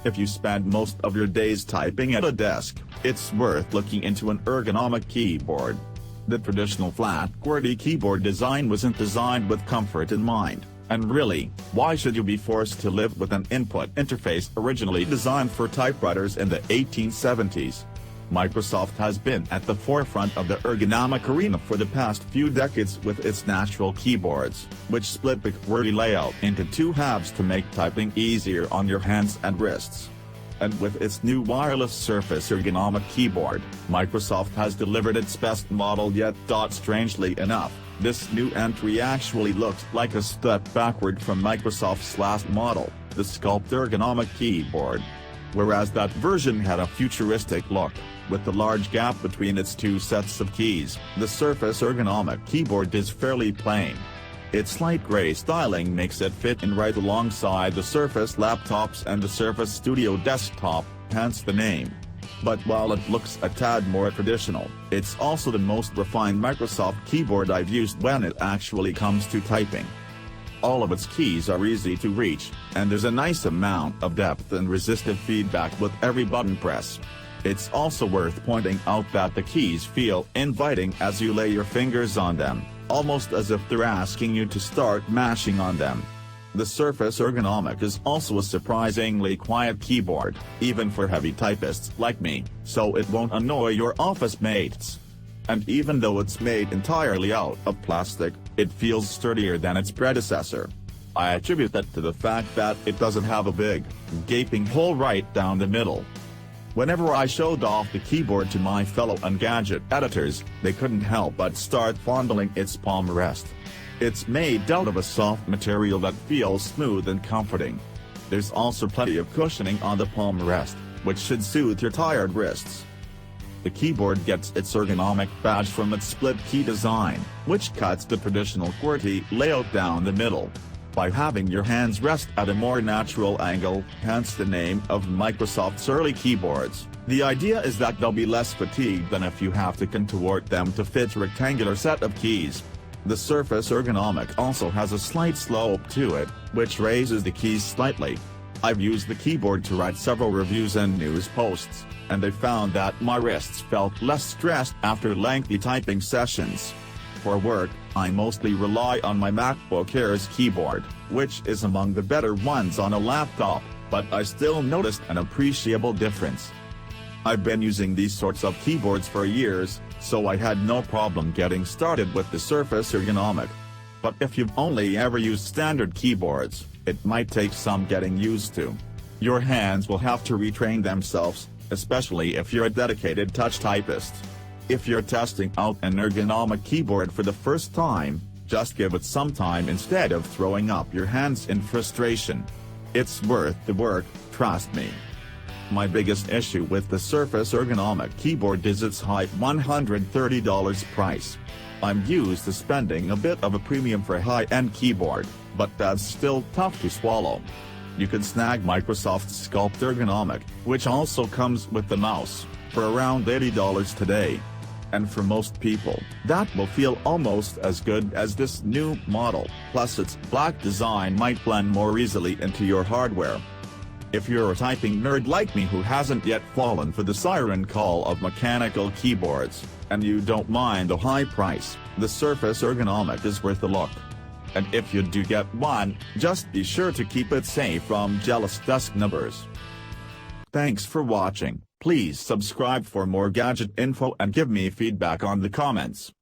If you spend most of your days typing at a desk, it's worth looking into an ergonomic keyboard. The traditional flat QWERTY keyboard design wasn't designed with comfort in mind, and really, why should you be forced to live with an input interface originally designed for typewriters in the 1870s? Microsoft has been at the forefront of the ergonomic arena for the past few decades with its natural keyboards, which split the QWERTY layout into two halves to make typing easier on your hands and wrists. And with its new wireless Surface Ergonomic Keyboard, Microsoft has delivered its best model yet. Strangely enough, this new entry actually looks like a step backward from Microsoft's last model, the Sculpt Ergonomic Keyboard. Whereas that version had a futuristic look, with the large gap between its two sets of keys, the Surface Ergonomic Keyboard is fairly plain. Its light gray styling makes it fit in right alongside the Surface laptops and the Surface Studio desktop, hence the name. But while it looks a tad more traditional, it's also the most refined Microsoft keyboard I've used when it actually comes to typing. All of its keys are easy to reach, and there's a nice amount of depth and resistive feedback with every button press. It's also worth pointing out that the keys feel inviting as you lay your fingers on them, almost as if they're asking you to start mashing on them. The Surface Ergonomic is also a surprisingly quiet keyboard, even for heavy typists like me, so it won't annoy your office mates. And even though it's made entirely out of plastic, it feels sturdier than its predecessor. I attribute that to the fact that it doesn't have a big, gaping hole right down the middle. Whenever I showed off the keyboard to my fellow Engadget editors, they couldn't help but start fondling its palm rest. It's made out of a soft material that feels smooth and comforting. There's also plenty of cushioning on the palm rest, which should soothe your tired wrists. The keyboard gets its ergonomic badge from its split key design, which cuts the traditional QWERTY layout down the middle. By having your hands rest at a more natural angle, hence the name of Microsoft's early keyboards, the idea is that they'll be less fatigued than if you have to contort them to fit a rectangular set of keys. The Surface Ergonomic also has a slight slope to it, which raises the keys slightly. I've used the keyboard to write several reviews and news posts, and they found that my wrists felt less stressed after lengthy typing sessions. For work, I mostly rely on my MacBook Air's keyboard, which is among the better ones on a laptop, but I still noticed an appreciable difference. I've been using these sorts of keyboards for years, so I had no problem getting started with the Surface Ergonomic. But if you've only ever used standard keyboards, it might take some getting used to. Your hands will have to retrain themselves, especially if you're a dedicated touch typist. If you're testing out an ergonomic keyboard for the first time, just give it some time instead of throwing up your hands in frustration. It's worth the work, trust me. My biggest issue with the Surface Ergonomic Keyboard is its high $130 price. I'm used to spending a bit of a premium for a high-end keyboard, but that's still tough to swallow. You can snag Microsoft's Sculpt Ergonomic, which also comes with the mouse, for around $80 today. And for most people, that will feel almost as good as this new model, plus its black design might blend more easily into your hardware. If you're a typing nerd like me who hasn't yet fallen for the siren call of mechanical keyboards, and you don't mind the high price, the Surface Ergonomic is worth a look. And if you do get one, just be sure to keep it safe from jealous desk numbers. Thanks for watching. Please subscribe for more gadget info and give me feedback on the comments.